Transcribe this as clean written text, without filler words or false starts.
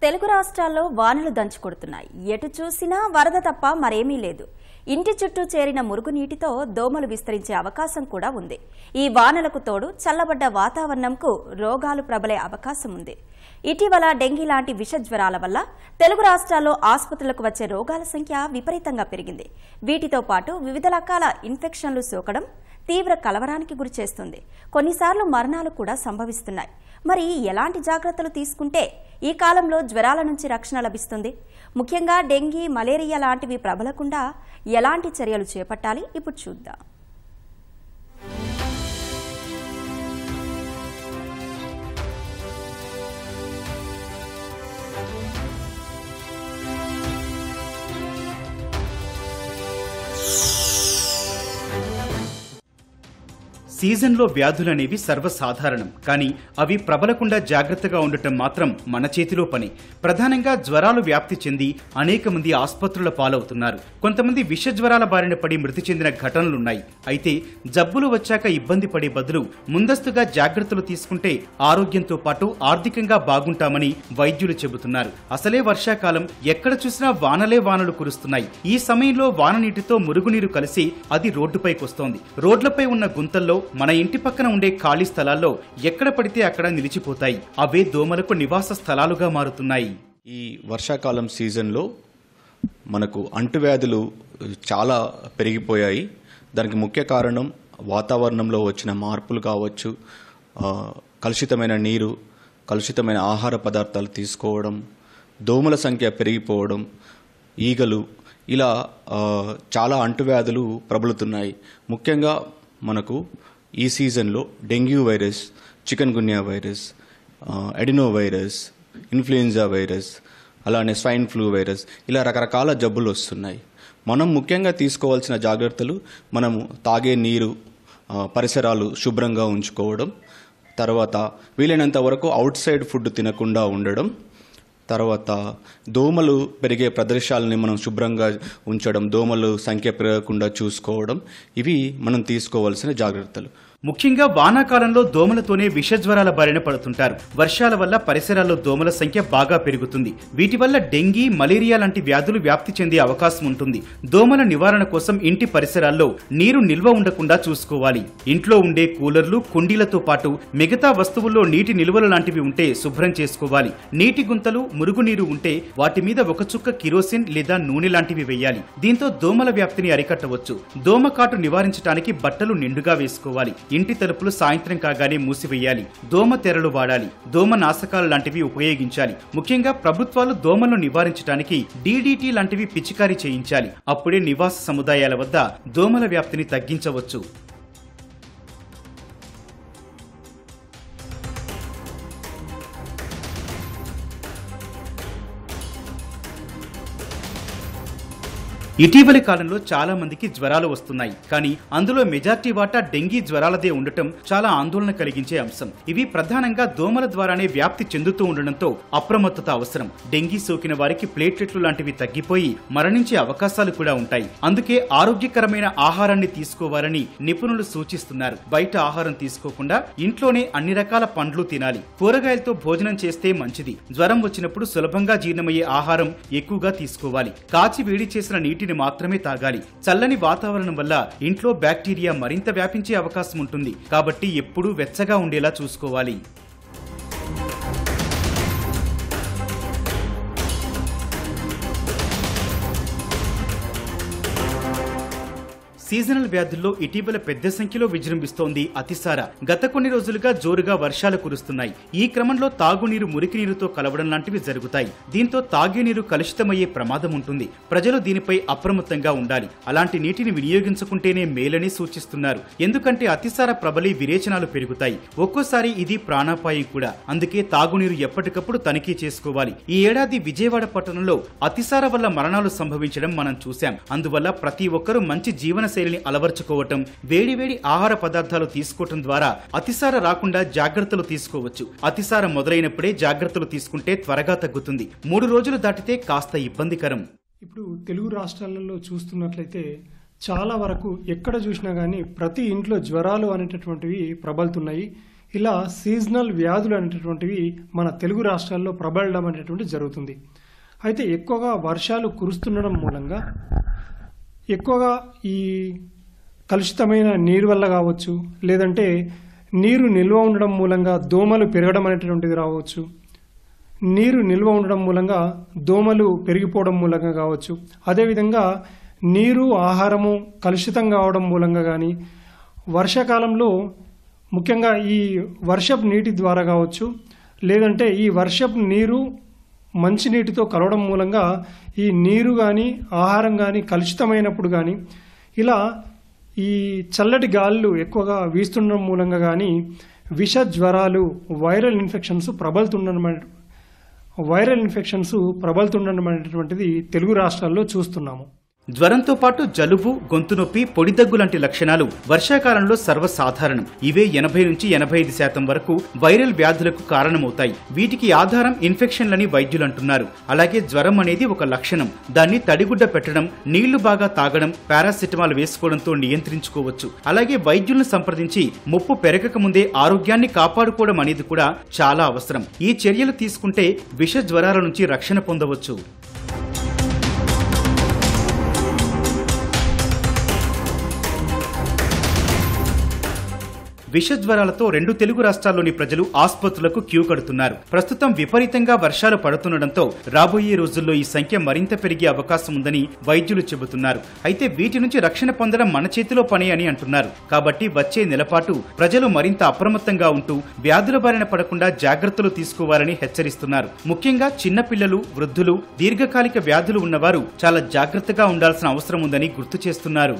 తెలుగు రాష్ట్రాల్లో వానలు దంచుకొడుతున్నాయి. ఎటు చూసినా వరద తప్ప మరేమీ లేదు. ఇంటి చుట్టూ చేరిన మురుగునీటితో దోమలు విస్తరించే అవకాశం కూడా ఉంది. ఈ వానలకు తోడు చల్లబడ్డ వాతావరణంకు రోగాలు ప్రబలే అవకాశం ఉంది. ఇటీవల డెంగీ లాంటి విష జ్వరాల వల్ల తెలుగు రాష్ట్రాల్లో ఆసుపత్రులకు వచ్చే రోగాల సంఖ్య విపరీతంగా పెరిగింది. వీటితో పాటు వివిధ రకాల ఇన్ఫెక్షన్లు సోకడం తీవ్ర కలవరానికి గురిచేస్తుంది. కొన్నిసార్లు మరణాలు కూడా సంభవిస్తున్నాయి. మరి ఎలాంటి జాగ్రత్తలు తీసుకుంటే ఈ కాలంలో జ్వరాల నుంచి రక్షణ లభిస్తుంది? ముఖ్యంగా డెంగీ, మలేరియా లాంటివి ప్రబలకుండా ఎలాంటి చర్యలు చేపట్టాలి? ఇప్పుడు చూద్దాం. సీజన్లో వ్యాధులనేవి సర్వసాధారణం. కానీ అవి ప్రబలకుండా జాగ్రత్తగా ఉండటం మాత్రం మన చేతిలో పని. ప్రధానంగా జ్వరాలు వ్యాప్తి చెంది అనేక మంది ఆసుపత్రుల పాలవుతున్నారు. కొంతమంది విష జ్వరాల బారిన పడి మృతి చెందిన ఘటనలున్నాయి. అయితే జబ్బులు వచ్చాక ఇబ్బంది పడే బదులు ముందస్తుగా జాగ్రత్తలు తీసుకుంటే ఆరోగ్యంతో పాటు ఆర్థికంగా బాగుంటామని వైద్యులు చెబుతున్నారు. అసలే వర్షాకాలం, ఎక్కడ చూసినా వానలే వానలు కురుస్తున్నాయి. ఈ సమయంలో వాన నీటితో మురుగునీరు కలిసి అది రోడ్డుపైకొస్తోంది. రోడ్లపై ఉన్న గుంతల్లో, మన ఇంటి పక్కన ఉండే ఖాళీ స్థలాల్లో ఎక్కడ పడితే అక్కడ నిలిచిపోతాయి. అవే దోమలకు నివాస స్థలాలుగా మారుతున్నాయి. ఈ వర్షాకాలం సీజన్లో మనకు అంటువ్యాధులు చాలా పెరిగిపోయాయి. దానికి ముఖ్య కారణం వాతావరణంలో వచ్చిన మార్పులు కావచ్చు, కలుషితమైన నీరు, కలుషితమైన ఆహార పదార్థాలు తీసుకోవడం, దోమల సంఖ్య పెరిగిపోవడం, ఈగలు, ఇలా చాలా అంటువ్యాధులు ప్రబలుతున్నాయి. ముఖ్యంగా మనకు ఈ సీజన్లో dengue virus, chikungunya virus, adeno virus, influenza virus, అలానే స్వైన్ ఫ్లూ వైరస్, ఇలా రకరకాల జబ్బులు వస్తున్నాయి. మనం ముఖ్యంగా తీసుకోవాల్సిన జాగ్రత్తలు, మనము తాగే నీరు, పరిసరాలు శుభ్రంగా ఉంచుకోవడం, తర్వాత వీలైనంత వరకు అవుట్ సైడ్ ఫుడ్ తినకుండా ఉండడం, తర్వాత దోమలు పెరిగే ప్రదేశాలని మనం శుభ్రంగా ఉంచడం, దోమలు సంఖ్య పెరగకుండా చూసుకోవడం, ఇవి మనం తీసుకోవాల్సిన జాగ్రత్తలు. ముఖ్యంగా వానాకాలంలో దోమలతోనే విష జ్వరాల బారిన పడుతుంటారు. వర్షాల వల్ల పరిసరాల్లో దోమల సంఖ్య బాగా పెరుగుతుంది. వీటి వల్ల డెంగీ, మలేరియా లాంటి వ్యాధులు వ్యాప్తి చెందే అవకాశం ఉంటుంది. దోమల నివారణ కోసం ఇంటి పరిసరాల్లో నీరు నిల్వ ఉండకుండా చూసుకోవాలి. ఇంట్లో ఉండే కూలర్లు, కుండీలతో పాటు మిగతా వస్తువుల్లో నీటి నిల్వలు లాంటివి ఉంటే శుభ్రం చేసుకోవాలి. నీటి గుంతలు, మురుగునీరు ఉంటే వాటి మీద ఒక చుక్క కిరోసిన్ లేదా నూనె లాంటివి వేయాలి. దీంతో దోమల వ్యాప్తిని అరికట్టవచ్చు. దోమకాటు నివారించడానికి బట్టలు నిండుగా వేసుకోవాలి. ఇంటి తలుపులు సాయంత్రం కాగానే మూసివేయాలి. దోమ తెరలు వాడాలి. దోమ నాశకాలు లాంటివి ఉపయోగించాలి. ముఖ్యంగా ప్రభుత్వాలు దోమలను నివారించడానికి DDT లాంటివి పిచికారీ చేయించాలి. అప్పుడే నివాస సముదాయాల వద్ద దోమల వ్యాప్తిని తగ్గించవచ్చు. ఇటీవలి కాలంలో చాలా మందికి జ్వరాలు వస్తున్నాయి. కానీ అందులో మెజార్టీ వాటా డెంగీ జ్వరాలదే ఉండటం చాలా ఆందోళన కలిగించే అంశం. ఇవి ప్రధానంగా దోమల ద్వారానే వ్యాప్తి చెందుతూ ఉండడంతో అప్రమత్తత అవసరం. డెంగీ సోకిన వారికి ప్లేట్లెట్లు లాంటివి తగ్గిపోయి మరణించే అవకాశాలు కూడా ఉంటాయి. అందుకే ఆరోగ్యకరమైన ఆహారాన్ని తీసుకోవాలని నిపుణులు సూచిస్తున్నారు. బయట ఆహారం తీసుకోకుండా ఇంట్లోనే అన్ని రకాల పండ్లు తినాలి. కూరగాయలతో భోజనం చేస్తే మంచిది. జ్వరం వచ్చినప్పుడు సులభంగా జీర్ణమయ్యే ఆహారం ఎక్కువగా తీసుకోవాలి. కాచి వేడి చేసిన నీటిని మాత్రమే తాగాలి. చల్లని వాతావరణం వల్ల ఇంట్లో బ్యాక్టీరియా మరింత వ్యాపించే అవకాశం ఉంటుంది. కాబట్టి ఎప్పుడూ వెచ్చగా ఉండేలా చూసుకోవాలి. సీజనల్ వ్యాధుల్లో ఇటీవల పెద్ద సంఖ్యలో విజృంభిస్తోంది అతిసార. గత కొన్ని రోజులుగా జోరుగా వర్షాలు కురుస్తున్నాయి. ఈ క్రమంలో తాగునీరు మురికి నీరుతో కలవడం లాంటివి జరుగుతాయి. దీంతో తాగే నీరు కలుషితమయ్యే ప్రమాదం ఉంటుంది. ప్రజలు దీనిపై అప్రమత్తంగా ఉండాలి. అలాంటి నీటిని వినియోగించుకుంటేనే మేలని సూచిస్తున్నారు. ఎందుకంటే అతిసార ప్రబలి విరేచనాలు పెరుగుతాయి. ఒక్కోసారి ఇది ప్రాణాపాయం కూడా. అందుకే తాగునీరు ఎప్పటికప్పుడు తనిఖీ చేసుకోవాలి. ఈ ఏడాది విజయవాడ పట్టణంలో అతిసార వల్ల మరణాలు సంభవించడం మనం చూశాం. అందువల్ల ప్రతి ఒక్కరూ మంచి జీవన శైలిని అలవర్చుకోవటం, వేడివేడి ఆహార పదార్థాలు తీసుకోవటం ద్వారా అతిసార రాకుండా జాగ్రత్తలు తీసుకోవచ్చు. అతిసార మొదలైనప్పుడే జాగ్రత్తలు తీసుకుంటే త్వరగా తగ్గుతుంది. 3 రోజులు దాటితే కాస్త ఇబ్బందికరం. ఇప్పుడు తెలుగు రాష్ట్రాలలో చూస్తున్నట్లయితే చాలా వరకు ఎక్కడ చూసినా కానీ ప్రతి ఇంట్లో జ్వరాలు అనేటటువంటివి ప్రబలుతున్నాయి. ఇలా సీజనల్ వ్యాధులు అనేటటువంటివి మన తెలుగు రాష్ట్రాల్లో ప్రబలడం అనేటువంటిది జరుగుతుంది. అయితే ఎక్కువగా వర్షాలు కురుస్తుండడం మూలంగా ఎక్కువగా ఈ కలుషితమైన నీరు వల్ల కావచ్చు, లేదంటే నీరు నిల్వ ఉండడం మూలంగా దోమలు పెరగడం అనేటటువంటిది రావచ్చు, నీరు నిల్వ ఉండడం మూలంగా దోమలు పెరిగిపోవడం మూలంగా కావచ్చు, అదేవిధంగా నీరు ఆహారము కలుషితం కావడం మూలంగా కానీ, వర్షాకాలంలో ముఖ్యంగా ఈ వర్షపు నీటి ద్వారా కావచ్చు, లేదంటే ఈ వర్షపు నీరు మంచినీటితో కలవడం మూలంగా ఈ నీరు కానీ ఆహారం కానీ కలుషితమైనప్పుడు కానీ, ఇలా ఈ చల్లటి గాలులు ఎక్కువగా వీస్తుండడం మూలంగా కానీ విష జ్వరాలు వైరల్ ఇన్ఫెక్షన్స్ ప్రబలుతుండడం అనేటువంటిది తెలుగు రాష్ట్రాల్లో చూస్తున్నాము. జ్వరంతో పాటు జలుబు, గొంతు నొప్పి, పొడి దగ్గు లాంటి లక్షణాలు వర్షాకాలంలో సర్వసాధారణం. ఇవే 80 నుంచి 85% వరకు వైరల్ వ్యాధులకు కారణమవుతాయి. వీటికి ఆధారం ఇన్ఫెక్షన్లని వైద్యులు అంటున్నారు. అలాగే జ్వరం అనేది ఒక లక్షణం. దాన్ని తడిగుడ్డ పెట్టడం, నీళ్లు బాగా తాగడం, పారాసిటమాల్ వేసుకోవడంతో నియంత్రించుకోవచ్చు. అలాగే వైద్యులను సంప్రదించి ముప్పు పెరగక ముందే ఆరోగ్యాన్ని కాపాడుకోవడం అనేది కూడా చాలా అవసరం. ఈ చర్యలు తీసుకుంటే విష జ్వరాల నుంచి రక్షణ పొందవచ్చు. విష జ్వరాలతో 2 తెలుగు రాష్ట్రాల్లోని ప్రజలు ఆసుపత్రులకు క్యూ కడుతున్నారు. ప్రస్తుతం విపరీతంగా వర్షాలు పడుతుండటంతో రాబోయే రోజుల్లో ఈ సంఖ్య మరింత పెరిగే అవకాశం ఉందని వైద్యులు చెబుతున్నారు. అయితే వీటి నుంచి రక్షణ పొందడం మన చేతిలో పని అని అంటున్నారు. కాబట్టి వచ్చే నెలపాటు ప్రజలు మరింత అప్రమత్తంగా ఉంటూ వ్యాధుల బారిన పడకుండా జాగ్రత్తలు తీసుకోవాలని హెచ్చరిస్తున్నారు. ముఖ్యంగా చిన్నపిల్లలు, వృద్ధులు, దీర్ఘకాలిక వ్యాధులు ఉన్నవారు చాలా జాగ్రత్తగా ఉండాల్సిన అవసరం ఉందని గుర్తు చేస్తున్నారు.